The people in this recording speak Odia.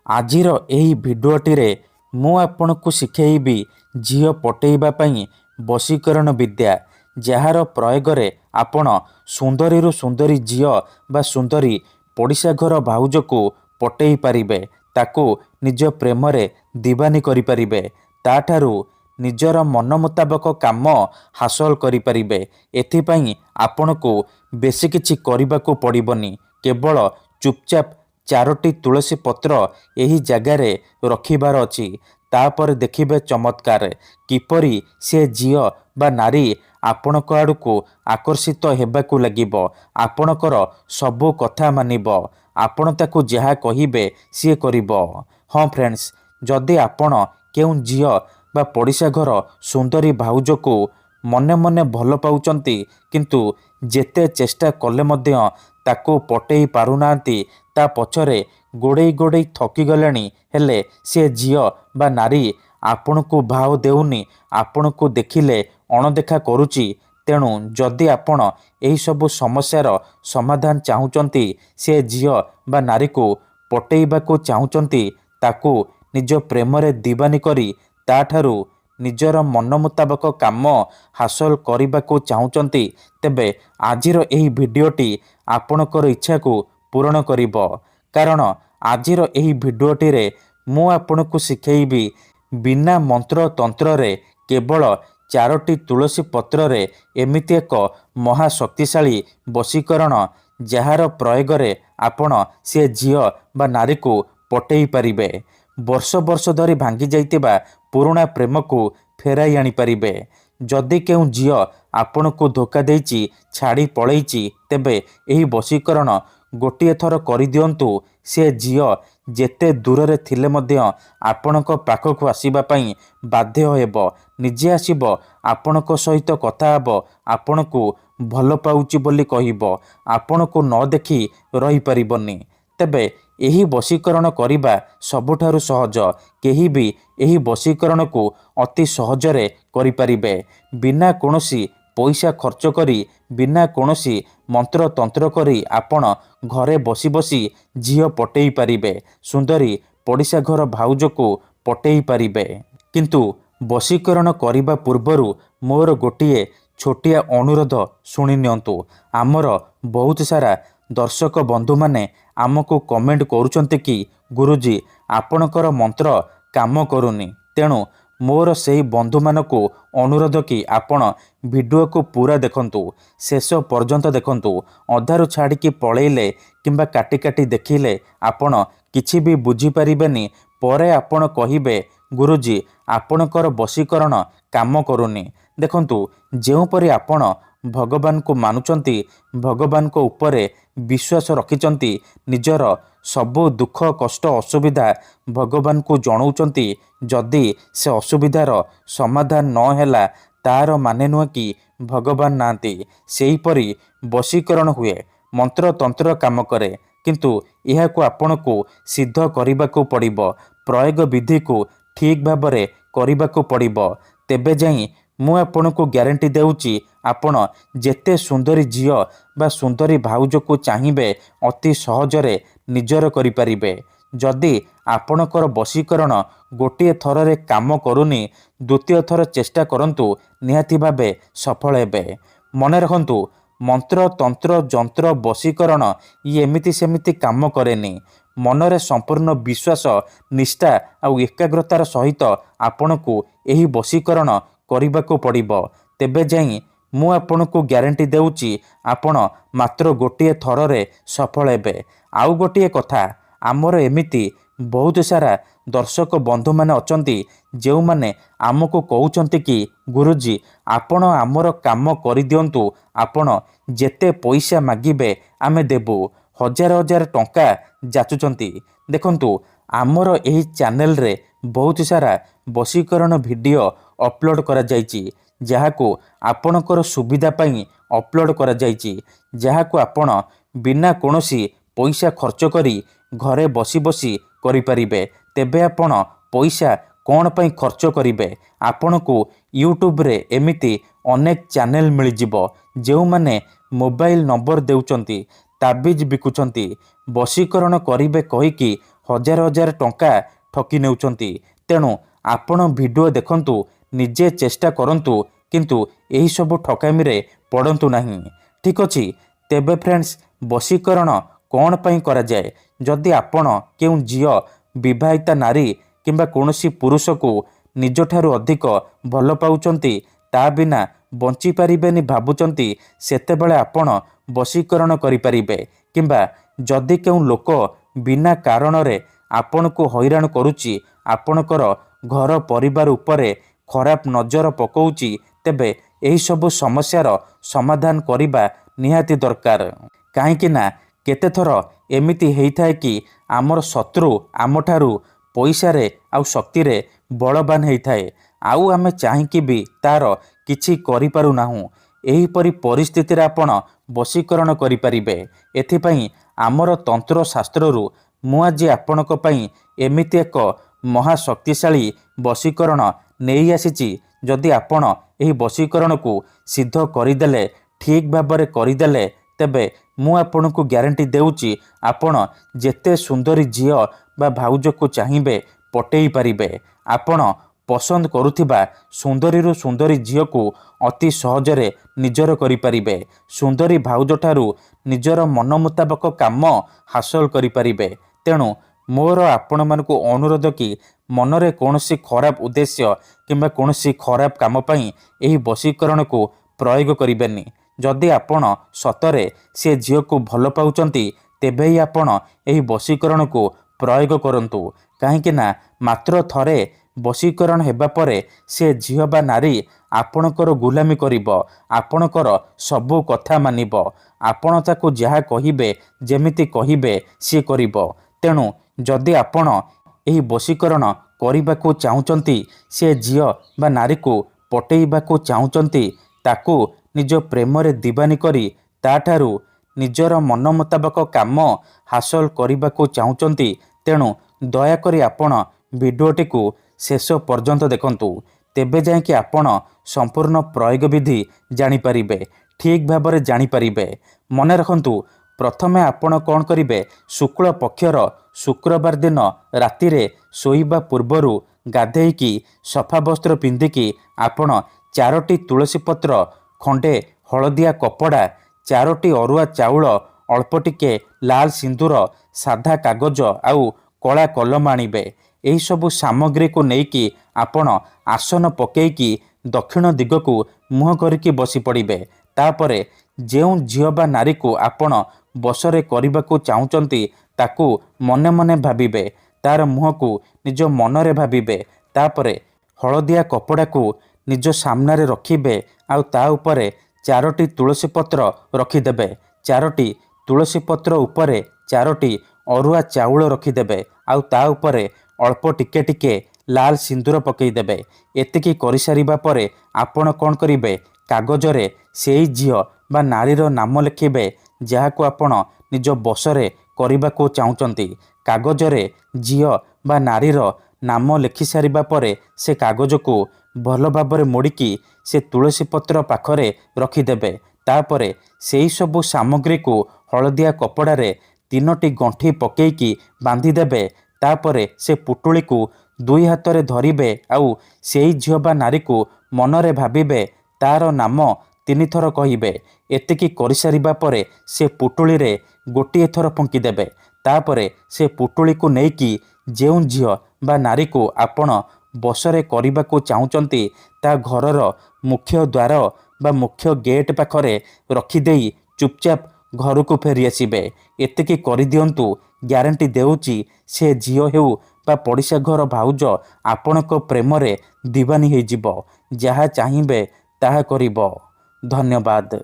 ଆଜିର ଏହି ଭିଡ଼ିଓଟିରେ ମୁଁ ଆପଣଙ୍କୁ ଶିଖେଇବି ଝିଅ ପଟେଇବା ପାଇଁ ବଶୀକରଣ ବିଦ୍ୟା, ଯାହାର ପ୍ରୟୋଗରେ ଆପଣ ସୁନ୍ଦରୀରୁ ସୁନ୍ଦରୀ ଝିଅ ବା ସୁନ୍ଦରୀ ପଡ଼ିଶା ଘର ଭାଉଜକୁ ପଟେଇ ପାରିବେ, ତାକୁ ନିଜ ପ୍ରେମରେ ଦିବାନୀ କରିପାରିବେ, ତାଠାରୁ ନିଜର ମନ ମୁତାବକ କାମ ହାସଲ କରିପାରିବେ। ଏଥିପାଇଁ ଆପଣଙ୍କୁ ବେଶୀ କିଛି କରିବାକୁ ପଡ଼ିବନି। କେବଳ ଚୁପଚାପ 4ଟି ତୁଳସୀ ପତ୍ର ଏହି ଜାଗାରେ ରଖିବାର ଅଛି। ତାପରେ ଦେଖିବେ ଚମତ୍କାର, କିପରି ସେ ଝିଅ ବା ନାରୀ ଆପଣଙ୍କ ଆଡ଼କୁ ଆକର୍ଷିତ ହେବାକୁ ଲାଗିବ। ଆପଣଙ୍କର ସବୁ କଥା ମାନିବ। ଆପଣ ତାକୁ ଯାହା କହିବେ ସିଏ କରିବ। ହଁ ଫ୍ରେଣ୍ଡସ୍, ଯଦି ଆପଣ କେଉଁ ଝିଅ ବା ପଡ଼ିଶା ଘର ସୁନ୍ଦରୀ ଭାଉଜକୁ ମନେ ମନେ ଭଲ ପାଉଛନ୍ତି, କିନ୍ତୁ ଯେତେ ଚେଷ୍ଟା କଲେ ମଧ୍ୟ ତାକୁ ପଟେଇ ପାରୁନାହାନ୍ତି, ତା ପଛରେ ଗୋଡ଼େଇ ଗୋଡ଼େଇ ଥକିଗଲେଣି, ହେଲେ ସେ ଝିଅ ବା ନାରୀ ଆପଣଙ୍କୁ ଭାव ଦେଉନି, ଆପଣଙ୍କୁ ଦେଖିଲେ ଅଣଦେଖା କରୁଛି। ତେଣୁ ଯଦି ଆପଣ ଏହିସବୁ ସମସ୍ୟାର ସମାଧାନ ଚାହୁଁଛନ୍ତି, ସେ ଝିଅ ବା ନାରୀକୁ ପଟେଇବାକୁ ଚାହୁଁଛନ୍ତି, ତାକୁ ନିଜ ପ୍ରେମରେ ଦିବାନୀ କରି ତାଠାରୁ ନିଜର ମନ ମୁତାବକ କାମ ହାସଲ କରିବାକୁ ଚାହୁଁଛନ୍ତି, ତେବେ ଆଜିର ଏହି ଭିଡ଼ିଓଟି ଆପଣଙ୍କର ଇଚ୍ଛାକୁ ପୂରଣ କରିବ। କାରଣ ଆଜିର ଏହି ଭିଡ଼ିଓଟିରେ ମୁଁ ଆପଣଙ୍କୁ ଶିଖେଇବି ବିନା ମନ୍ତ୍ର ତନ୍ତ୍ରରେ କେବଳ 4ଟି ତୁଳସୀ ପତ୍ରରେ ଏମିତି ଏକ ମହାଶକ୍ତିଶାଳୀ ବଶୀକରଣ, ଯାହାର ପ୍ରୟୋଗରେ ଆପଣ ସେ ଝିଅ ବା ନାରୀକୁ ପଟେଇ ପାରିବେ। ବର୍ଷ ବର୍ଷ ଧରି ଭାଙ୍ଗି ଯାଇଥିବା ପୁରୁଣା ପ୍ରେମକୁ ଫେରାଇ ଆଣିପାରିବେ। ଯଦି କେଉଁ ଝିଅ ଆପଣଙ୍କୁ ଧୋକା ଦେଇଛି, ଛାଡ଼ି ପଳେଇଛି, ତେବେ ଏହି ବଶୀକରଣ ଗୋଟିଏ ଥର କରିଦିଅନ୍ତୁ। ସେ ଝିଅ ଯେତେ ଦୂରରେ ଥିଲେ ମଧ୍ୟ ଆପଣଙ୍କ ପାଖକୁ ଆସିବା ପାଇଁ ବାଧ୍ୟ ହେବ। ନିଜେ ଆସିବ, ଆପଣଙ୍କ ସହିତ କଥା ହେବ, ଆପଣଙ୍କୁ ଭଲ ପାଉଛି ବୋଲି କହିବ। ଆପଣଙ୍କୁ ନ ଦେଖି ରହିପାରିବନି। ତେବେ ଏହି ବଶୀକରଣ କରିବା ସବୁଠାରୁ ସହଜ। କେହି ବି ଏହି ବଶୀକରଣକୁ ଅତି ସହଜରେ କରିପାରିବେ। ବିନା କୌଣସି ପଇସା ଖର୍ଚ୍ଚ କରି, ବିନା କୌଣସି ମନ୍ତ୍ରତନ୍ତ୍ର କରି ଆପଣ ଘରେ ବସି ବସି ଝିଅ ପଟେଇ ପାରିବେ, ସୁନ୍ଦରୀ ପଡ଼ିଶା ଘର ଭାଉଜକୁ ପଟେଇ ପାରିବେ। କିନ୍ତୁ ବଶୀକରଣ କରିବା ପୂର୍ବରୁ ମୋର ଗୋଟିଏ ଛୋଟିଆ ଅନୁରୋଧ ଶୁଣି ନିଅନ୍ତୁ। ଆମର ବହୁତ ସାରା ଦର୍ଶକ ବନ୍ଧୁମାନେ ଆମକୁ କମେଣ୍ଟ କରୁଛନ୍ତି କି, ଗୁରୁଜୀ ଆପଣଙ୍କର ମନ୍ତ୍ର କାମ କରୁନି। ତେଣୁ ମୋର ସେହି ବନ୍ଧୁମାନଙ୍କୁ ଅନୁରୋଧ କି ଆପଣ ଭିଡ଼ିଓକୁ ପୁରା ଦେଖନ୍ତୁ, ଶେଷ ପର୍ଯ୍ୟନ୍ତ ଦେଖନ୍ତୁ। ଅଧାରୁ ଛାଡ଼ିକି ପଳେଇଲେ କିମ୍ବା କାଟି କାଟି ଦେଖିଲେ ଆପଣ କିଛି ବି ବୁଝିପାରିବେନି। ପରେ ଆପଣ କହିବେ, ଗୁରୁଜୀ ଆପଣଙ୍କର ବଶୀକରଣ କାମ କରୁନି। ଦେଖନ୍ତୁ, ଯେଉଁପରି ଆପଣ ଭଗବାନଙ୍କୁ ମାନୁଛନ୍ତି, ଭଗବାନଙ୍କ ଉପରେ ବିଶ୍ୱାସ ରଖିଛନ୍ତି, ନିଜର ସବୁ ଦୁଃଖ କଷ୍ଟ ଅସୁବିଧା ଭଗବାନଙ୍କୁ ଜଣାଉଛନ୍ତି, ଯଦି ସେ ଅସୁବିଧାର ସମାଧାନ ନ ହେଲା, ତାର ମାନେ ନୁହେଁ କି ଭଗବାନ ନାହାନ୍ତି। ସେହିପରି ବଶୀକରଣ ହୁଏ, ମନ୍ତ୍ରତନ୍ତ୍ର କାମ କରେ, କିନ୍ତୁ ଏହାକୁ ଆପଣଙ୍କୁ ସିଦ୍ଧ କରିବାକୁ ପଡ଼ିବ। ପ୍ରୟୋଗ ବିଧିକୁ ଠିକ୍ ଭାବରେ କରିବାକୁ ପଡ଼ିବ। ତେବେ ଯାଇ ମୁଁ ଆପଣଙ୍କୁ ଗ୍ୟାରେଣ୍ଟି ଦେଉଛି, ଆପଣ ଯେତେ ସୁନ୍ଦରୀ ଝିଅ ବା ସୁନ୍ଦରୀ ଭାଉଜକୁ ଚାହିଁବେ ଅତି ସହଜରେ ନିଜର କରିପାରିବେ। ଯଦି ଆପଣଙ୍କର ବଶୀକରଣ ଗୋଟିଏ ଥରରେ କାମ କରୁନି, ଦ୍ୱିତୀୟ ଥର ଚେଷ୍ଟା କରନ୍ତୁ, ନିହାତି ଭାବେ ସଫଳ ହେବେ। ମନେ ରଖନ୍ତୁ, ମନ୍ତ୍ର ତନ୍ତ୍ର ଯନ୍ତ୍ର ବଶୀକରଣ ଏମିତି ସେମିତି କାମ କରେନି। ମନରେ ସମ୍ପୂର୍ଣ୍ଣ ବିଶ୍ୱାସ, ନିଷ୍ଠା ଆଉ ଏକାଗ୍ରତାର ସହିତ ଆପଣଙ୍କୁ ଏହି ବଶୀକରଣ କରିବାକୁ ପଡ଼ିବ। ତେବେ ଯାଇ ମୁଁ ଆପଣଙ୍କୁ ଗ୍ୟାରେଣ୍ଟି ଦେଉଛି, ଆପଣ ମାତ୍ର ଗୋଟିଏ ଥରରେ ସଫଳ ହେବେ। ଆଉ ଗୋଟିଏ କଥା, ଆମର ଏମିତି ବହୁତ ସାରା ଦର୍ଶକ ବନ୍ଧୁମାନେ ଅଛନ୍ତି, ଯେଉଁମାନେ ଆମକୁ କହୁଛନ୍ତି କି, ଗୁରୁଜୀ ଆପଣ ଆମର କାମ କରିଦିଅନ୍ତୁ, ଆପଣ ଯେତେ ପଇସା ମାଗିବେ ଆମେ ଦେବୁ। ହଜାର ହଜାର ଟଙ୍କା ଯାଚୁଛନ୍ତି। ଦେଖନ୍ତୁ, ଆମର ଏହି ଚ୍ୟାନେଲରେ ବହୁତ ସାରା ବଶୀକରଣ ଭିଡ଼ିଓ ଅପଲୋଡ଼ କରାଯାଇଛି, ଯାହାକୁ ଆପଣଙ୍କର ସୁବିଧା ପାଇଁ ଅପଲୋଡ଼ କରାଯାଇଛି, ଯାହାକୁ ଆପଣ ବିନା କୌଣସି ପଇସା ଖର୍ଚ୍ଚ କରି ଘରେ ବସି ବସି କରିପାରିବେ। ତେବେ ଆପଣ ପଇସା କ'ଣ ପାଇଁ ଖର୍ଚ୍ଚ କରିବେ? ଆପଣଙ୍କୁ ୟୁଟ୍ୟୁବରେ ଏମିତି ଅନେକ ଚ୍ୟାନେଲ ମିଳିଯିବ, ଯେଉଁମାନେ ମୋବାଇଲ ନମ୍ବର ଦେଉଛନ୍ତି, ତାବିଜ ବିକୁଛନ୍ତି, ବଶୀକରଣ କରିବେ କହିକି हजार हजार टंका ठकी नेउछंती। तेणु आपण वीडियो देखंतु, निजे चेष्टा करंतु, किंतु एही सब ठकामी रे पड़ंतु नहीं। ठीक अछि। तेबे फ्रेंड्स, वशीकरण कौन पई करा जाए? जदि आपण केउ झियो विवाहिता नारी किंबा कोनोसी पुरुष को निज ठारू अधिक भल पाउचंती, ता बिना बंची पारिबेनी भाबुचंती, सेतेबेले आपण वशीकरण करि परिबे। किंबा जदि केउ लोक बिना कारण रे आपण को हैरान करूची, आपणकर घर परिवार उपरे खराब नजर पकाउची, तेबे एही सब समस्यार समाधान करिबा निहाती दरकार। काहेकि ना केते थर एमिति हेइथाए कि आमर शत्रु आमठारू पैसा रे आउ शक्ति रे बलवान हेइथाए, आउ आमे चाहिकी भी तार किछि करि पारु नाहु। एही परि परिस्थिति रे आपण वशीकरण करि परिबे। एथिपई आमर तंत्र शास्त्ररू मु आज आपणक पई एमिति एक महाशक्तिशाली वशीकरण नेई आसीची। जदि आपण एही वशीकरण को सिद्ध करिदेले, ठीक भाबरे करिदेले, तेबे मु आपन को ग्यारंटी देउची, आपण जेते सुंदरी झियो बा भाउज को चाहिबे पटेई पारिबे। आपण पसंद करुथिबा सुंदरीरु सुंदरी झियो को अति सहजरे निजर करि पारिबे। सुंदरी भाउज ठारू निजर मन मुताबक काम हासिल करि पारिबे। तेणु मोर आपण मानकु अनुरोध कि मनरे कोनोसी खराब उद्देश्य किंबा कोनोसी खराब काम पई एही वशीकरण को प्रयोग करिबेनी। जदि आपण सतरे से झियो को भल पाउचंती, तेबे ही आपण एही वशीकरण को प्रयोग करंतु। काहेकि ना मात्र थरे वशीकरण हेबा परे से झियो बा नारी आपणकर गुलामी करिब, आपणकर सबु कथा मानिब, आपण ताकू जहा कहिबे जेमिति कहिबे सी करिब। तेणु जदि आपण एही वशीकरण करिबाकू चाहुचंती, से झियो बा नारी को पटेइबाकू चाहुचंती, ताकू निज प्रेम रे दीवानी करी ताठारू निजर मन मुताबक काम हासिल करिबाकू चाहुचंती, तेणु दयाकरी आपण वीडियोटी को शेष पर्यंत देखंतु। तेबे जाए कि आपण संपूर्ण प्रयोग विधि जानि परिबे, ठीक भाबरे जानि परिबे। मने रखंतु, प्रथमे आपण कौन करिबे, शुक्ल पक्षर शुक्रवार दिन राति रे सोइबा पूर्वरु गाधेइकी सफा वस्त्र पिंधिकी आपण 4टी तुलसी पत्र, खंडे हलदिया कपड़ा, 4टी अरुआ चाउल, अल्प टिके लाल सिंदूर, साधा कागज आउ कला कलम आनिबे। एही सबु सामग्री को नेइकी आपण आसन पकेइकी दक्षिण दिग को मुह करिकी बसी पड़िबे। तापरे जेउ झियो बा नारी को आपण बसरे करिबाकू चाहुचंती, ताकू मने मने भाबिबे, तार मुह को निज मनरे भाबिबे। तापरे हलदिया कपड़ा को निज सामने रखिबे, आउ ता उपरे 4टी तुलसी पत्र रखिदेबे। 4टी तुलसी पत्र उपरे 4टी अरुआ चाउल रखिदेबे, आउ ता उपरे अल्प टिके टिके लाल सिंदूर पकईदेबे। एतिकी करि सारिबा परे आपण कौन करिबे, कागजरे सेई झियो बा नारीर नाम लिखिबे जहाको आपण निज बसरे करिबाकू चाहुचंती। कागजरे झियो बा नारीर नाम लिखि सारिबा परे से कागज को भल भाबरे मोड़िकी से तुलसी पत्र पाखरे रखिदेबे। तापरे सेई सबु सामग्री को हलदिया कपड़ारे 3टी गंठी पकेइकी बांधिदेबे। तापरे से पुटुली को 2 हाथ धरिबे, आउ सेई झियो बा नारी को मनरे भाबिबे, तार नाम 3 थर कहिबे। एतिकी करि सारिबा परे से पुटुली रे गोटिए थर फंकीदेबे। तापरे से पुटुली को नेइकी जेउ झियो बा नारी को आपण बसरे करिबाकू चाहुचंती, ता घरर मुख्य द्वार बा मुख्य गेट पाखरे रखिदेई चुपचाप घर को फेरी आसिबे। एतिकी करि दियंतु, ग्यारंटी देउची से झियो हेउ बा पड़िशा घर भाउज आपणक प्रेम रे दीवानी होइजिबो। जहा चाहिबे ताहा करिबो। धन्यवाद।